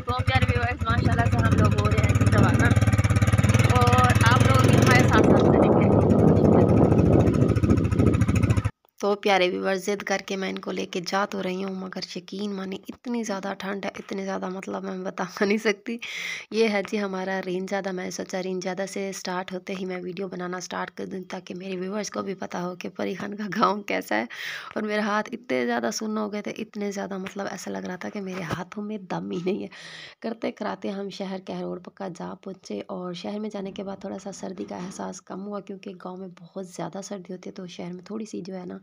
तो प्यारे व्यूअर्स, माशाल्लाह से हम लोग हो रहे हैं रवाना और आप लोग भी हमारे साथ साथ करेंगे। तो प्यारे व्यूअर्स, ज़िद करके मैं इनको लेके जा तो रही हूँ, मगर यकीन माने इतनी ज़्यादा ठंड है, इतनी ज़्यादा मतलब मैं बता नहीं सकती। ये है जी हमारा रेंज़ादा। मैं सोचा रेंज़ादा से स्टार्ट होते ही मैं वीडियो बनाना स्टार्ट कर दूँ, ताकि मेरे व्यूअर्स को भी पता हो कि परी खान का गाँव कैसा है। और मेरे हाथ इतने ज़्यादा सुन्न हो गए थे, इतने ज़्यादा मतलब ऐसा लग रहा था कि मेरे हाथों में दम ही नहीं है। करते कराते हम शहर कहरोड़ पक्का जा पहुँचे, और शहर में जाने के बाद थोड़ा सा सर्दी का एहसास कम हुआ, क्योंकि गाँव में बहुत ज़्यादा सर्दी होती है, तो शहर में थोड़ी सी जो है ना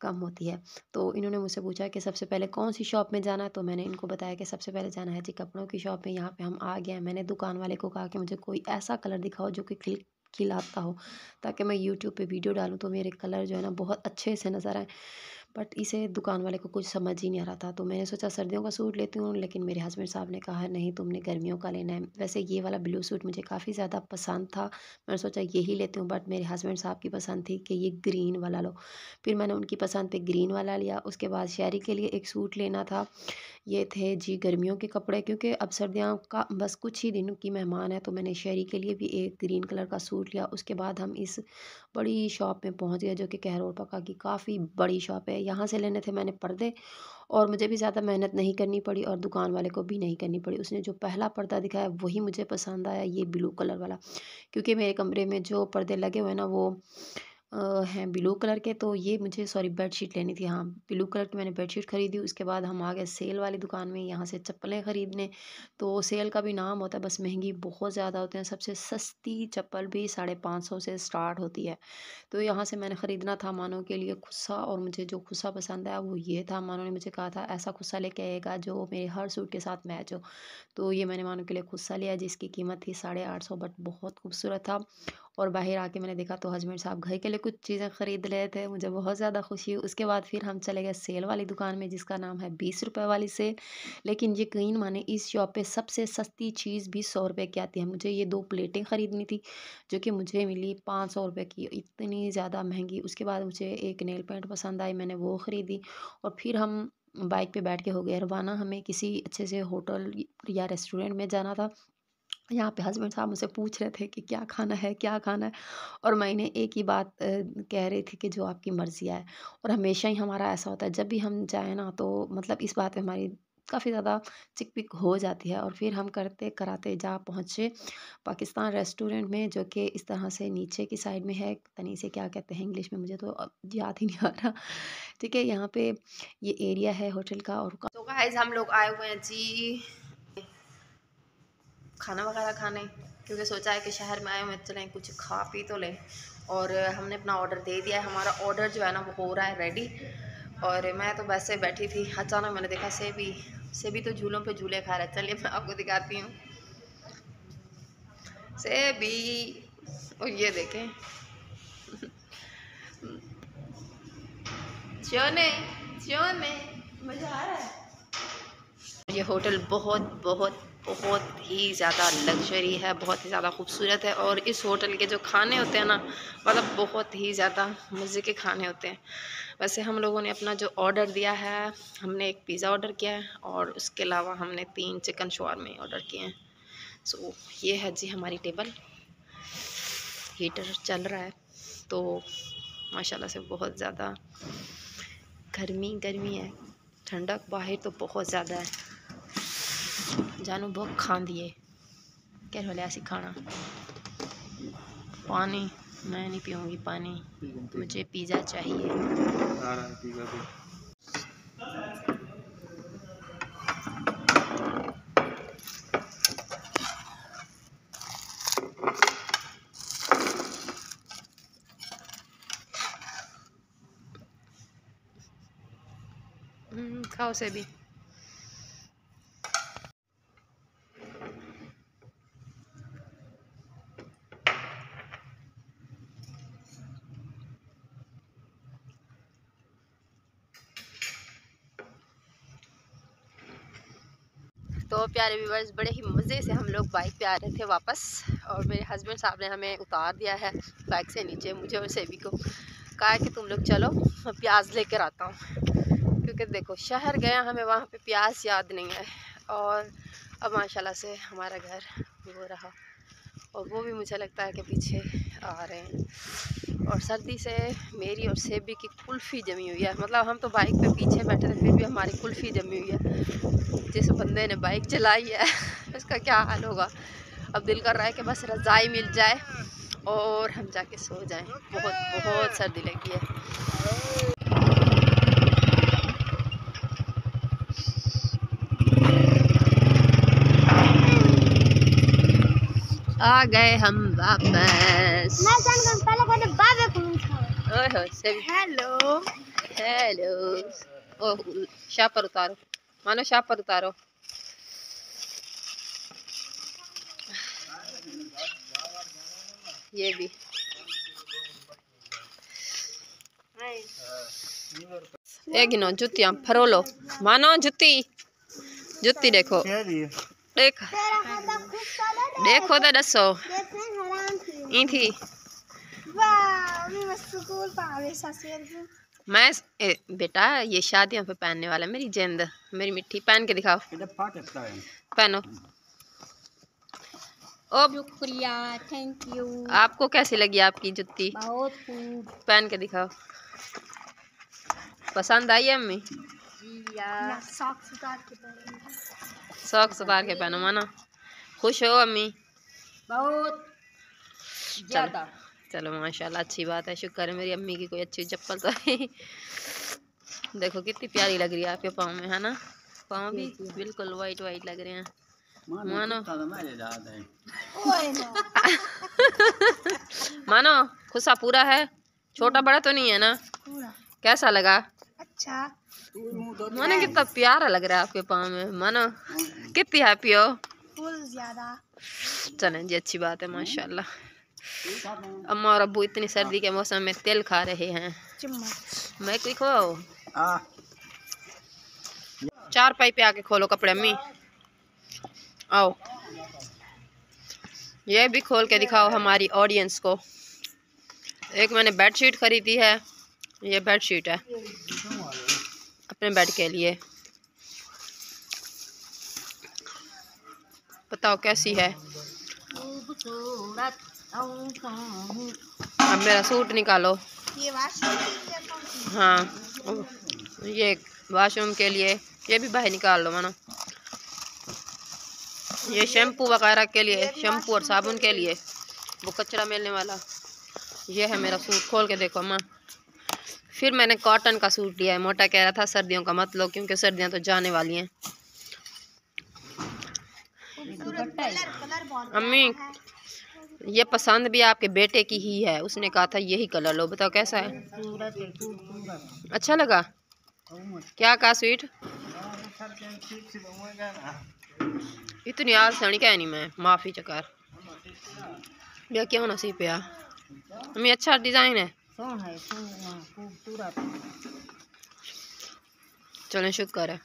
कम होती है। तो इन्होंने मुझसे पूछा कि सबसे पहले कौन-सी शॉप में जाना है, तो मैंने इनको बताया कि सबसे पहले जाना है जी कपड़ों की शॉप में। यहाँ पे हम आ गए हैं। मैंने दुकान वाले को कहा कि मुझे कोई ऐसा कलर दिखाओ जो कि खिलाता हो, ताकि मैं यूट्यूब पे वीडियो डालूँ तो मेरे कलर जो है ना बहुत अच्छे से नज़र आएँ। बट इसे दुकान वाले को कुछ समझ ही नहीं आ रहा था, तो मैंने सोचा सर्दियों का सूट लेती हूँ, लेकिन मेरे हस्बैंड साहब ने कहा नहीं, तुमने गर्मियों का लेना है। वैसे ये वाला ब्लू सूट मुझे काफ़ी ज़्यादा पसंद था, मैंने सोचा यही लेती हूँ, बट मेरे हस्बैंड साहब की पसंद थी कि ये ग्रीन वाला लो। फिर मैंने उनकी पसंद पे ग्रीन वाला लिया। उसके बाद शहरी के लिए एक सूट लेना था। ये थे जी गर्मियों के कपड़े, क्योंकि अब सर्दियों का बस कुछ ही दिनों की मेहमान है, तो मैंने शहरी के लिए भी एक ग्रीन कलर का सूट लिया। उसके बाद हम इस बड़ी शॉप में पहुंच गए, जो कि कहरोड़ पक्का की काफ़ी बड़ी शॉप है। यहाँ से लेने थे मैंने पर्दे, और मुझे भी ज़्यादा मेहनत नहीं करनी पड़ी और दुकान वाले को भी नहीं करनी पड़ी। उसने जो पहला पर्दा दिखाया वही मुझे पसंद आया, ये ब्लू कलर वाला, क्योंकि मेरे कमरे में जो पर्दे लगे हुए हैं ना वो हैं ब्लू कलर के। तो ये मुझे सॉरी बेडशीट लेनी थी, हाँ ब्लू कलर की मैंने बेडशीट खरीदी। उसके बाद हम आ गए सेल वाली दुकान में, यहाँ से चप्पलें ख़रीदने। तो सेल का भी नाम होता है, बस महंगी बहुत ज़्यादा होते हैं। सबसे सस्ती चप्पल भी 550 से स्टार्ट होती है। तो यहाँ से मैंने ख़रीदना था मानो के लिए खुस्सा, और मुझे जो खुस्सा पसंद आया वो ये था। मानो ने मुझे कहा था ऐसा खुस्सा लेके आएगा जो मेरे हर सूट के साथ मैच हो। तो ये मैंने मानो के लिए खुस्सा लिया, जिसकी कीमत थी 850, बट बहुत खूबसूरत था। और बाहर आके मैंने देखा तो हस्बैंड साहब घर के लिए कुछ चीज़ें ख़रीद रहे थे, मुझे बहुत ज़्यादा खुशी हुई। उसके बाद फिर हम चले गए सेल वाली दुकान में, जिसका नाम है 20 रुपए वाली सेल। लेकिन यकीन माने इस शॉप पे सबसे सस्ती चीज़ भी 100 रुपए की आती है। मुझे ये 2 प्लेटें ख़रीदनी थी, जो कि मुझे मिली 500 रुपए की, इतनी ज़्यादा महंगी। उसके बाद मुझे एक नेल पेंट पसंद आई, मैंने वो ख़रीदी, और फिर हम बाइक पे बैठ के हो गए रवाना। हमें किसी अच्छे से होटल या रेस्टोरेंट में जाना था। यहाँ पे हस्बैंड साहब मुझसे पूछ रहे थे कि क्या खाना है, क्या खाना है? और मैं इन्हें एक ही बात कह रही थी कि जो आपकी मर्ज़ी आए। और हमेशा ही हमारा ऐसा होता है, जब भी हम जाएँ ना तो मतलब इस बात पे हमारी काफ़ी ज़्यादा चिक-पिक हो जाती है। और फिर हम करते कराते जा पहुँचे पाकिस्तान रेस्टोरेंट में, जो कि इस तरह से नीचे की साइड में है। पता नहीं इसे क्या कहते हैं इंग्लिश में, मुझे तो अब याद ही नहीं आ रहा। ठीक है, यहाँ पे ये एरिया है होटल का। और तो गाइस हम लोग आए हुए हैं जी खाना वगैरह खाने, क्योंकि सोचा है कि शहर में आए हुए चलें कुछ खा पी तो लें। और हमने अपना ऑर्डर दे दिया है, हमारा ऑर्डर जो है ना वो हो रहा है रेडी। और मैं तो वैसे बैठी थी, अचानक मैंने देखा सेबी तो झूलों पे झूले खा रहा है। चलिए मैं आपको दिखाती हूँ सेबी। और ये देखें चोने चोने, मज़ा आ रहा है। ये होटल बहुत बहुत बहुत ही ज़्यादा लग्जरी है, बहुत ही ज़्यादा खूबसूरत है। और इस होटल के जो खाने होते हैं ना, मतलब बहुत ही ज़्यादा मज़े के खाने होते हैं। वैसे हम लोगों ने अपना जो ऑर्डर दिया है, हमने एक पिज़्ज़ा ऑर्डर किया है, और उसके अलावा हमने 3 चिकन शवारमे ऑर्डर किए हैं। सो ये है जी हमारी टेबल, हीटर चल रहा है। तो माशाल्लाह से बहुत ज़्यादा गर्मी है, ठंडक बाहर तो बहुत ज़्यादा है। जानू बहुत खांदी है, कह रहे ऐसी खाना। पानी मैं नहीं पीऊँगी पानी, मुझे पिज़्ज़ा चाहिए। खाओ से भी। तो प्यारे व्यूवर्स, बड़े ही मज़े से हम लोग बाइक पे आ रहे थे वापस, और मेरे हस्बैंड साहब ने हमें उतार दिया है बाइक से नीचे, मुझे और सेबी को। कहा है कि तुम लोग चलो, मैं प्याज लेकर आता हूँ। क्योंकि देखो शहर गया, हमें वहाँ पे प्याज याद नहीं है, और अब माशाल्लाह से हमारा घर वो रहा, और वो भी मुझे लगता है कि पीछे आ रहे हैं। और सर्दी से मेरी और सेबी की कुल्फ़ी जमी हुई है, मतलब हम तो बाइक पे पीछे बैठे थे, फिर भी हमारी कुल्फ़ी जमी हुई है। जिस बंदे ने बाइक चलाई है उसका क्या हाल होगा। अब दिल कर रहा है कि बस रज़ाई मिल जाए और हम जाके सो जाएं। बहुत बहुत सर्दी लगी है। आ गए हम वापस। Hello hello. ओह, शाह पर उतारो मानो, शाह पर उतारो। ये भी एक गिनो जुतियां फरोलो मानो, जुती देखो, देखो तो दसो ई थी। मैं बेटा ये शादियों पे पहनने वाला, मेरी जिंद मेरी मिट्टी। पहन के दिखाओ, पहनो। ओ शुक्रिया, थैंक यू। आपको कैसी लगी आपकी जुत्ती? बहुत खूब। पहन के दिखाओ, पसंद आई है अम्मी? सॉक्स उतार के पहनो माना। खुश हो अम्मी? बहुत ज्यादा। चलो माशाल्लाह, अच्छी बात है। शुक्र है मेरी अम्मी की कोई अच्छी चप्पल तो है। देखो कितनी प्यारी लग रही है आपके पाँव में, है ना? पाँव भी बिल्कुल वाइट वाइट लग रहे हैं मानो। मानो खुशा पूरा है, छोटा बड़ा तो नहीं है ना? कैसा लगा? अच्छा। मानो कितना प्यारा लग रहा है आपके पाँव में। मानो कितनी हैप्पी हो? फुल ज्यादा। चलें जी, अच्छी बात है माशाल्लाह। अम्मा और अब्बू इतनी सर्दी के मौसम में तिल खा रहे हैं। मैं कोई खो 4 पाई पे आके खोलो कपड़े अम्मी, आओ। ये भी खोल के दिखाओ हमारी ऑडियंस को। एक मैंने बेडशीट खरीदी है, ये बेडशीट है अपने बेड के लिए। बताओ कैसी है? अब मेरा सूट निकालो। ये हाँ, ये वॉशरूम के लिए, ये भी बाहर निकाल लो मानो। ये शैम्पू वगैरह के लिए, शैम्पू और साबुन के लिए, वो कचरा मेलने वाला। ये है मेरा सूट, खोल के देखो अम्मा। फिर मैंने कॉटन का सूट लिया है। मोटा कह रहा था सर्दियों का मत लो, क्योंकि सर्दियां तो जाने वाली हैं। अम्मी ये पसंद भी आपके बेटे की ही है, उसने कहा था यही कलर लो। बताओ कैसा है? अच्छा लगा? क्या कहा स्वीट? इतनी आसानी क्या नहीं, मैं माफी चकार या क्यों नसीब पे। अम्मी अच्छा डिजाइन है, चलो शुक्र है।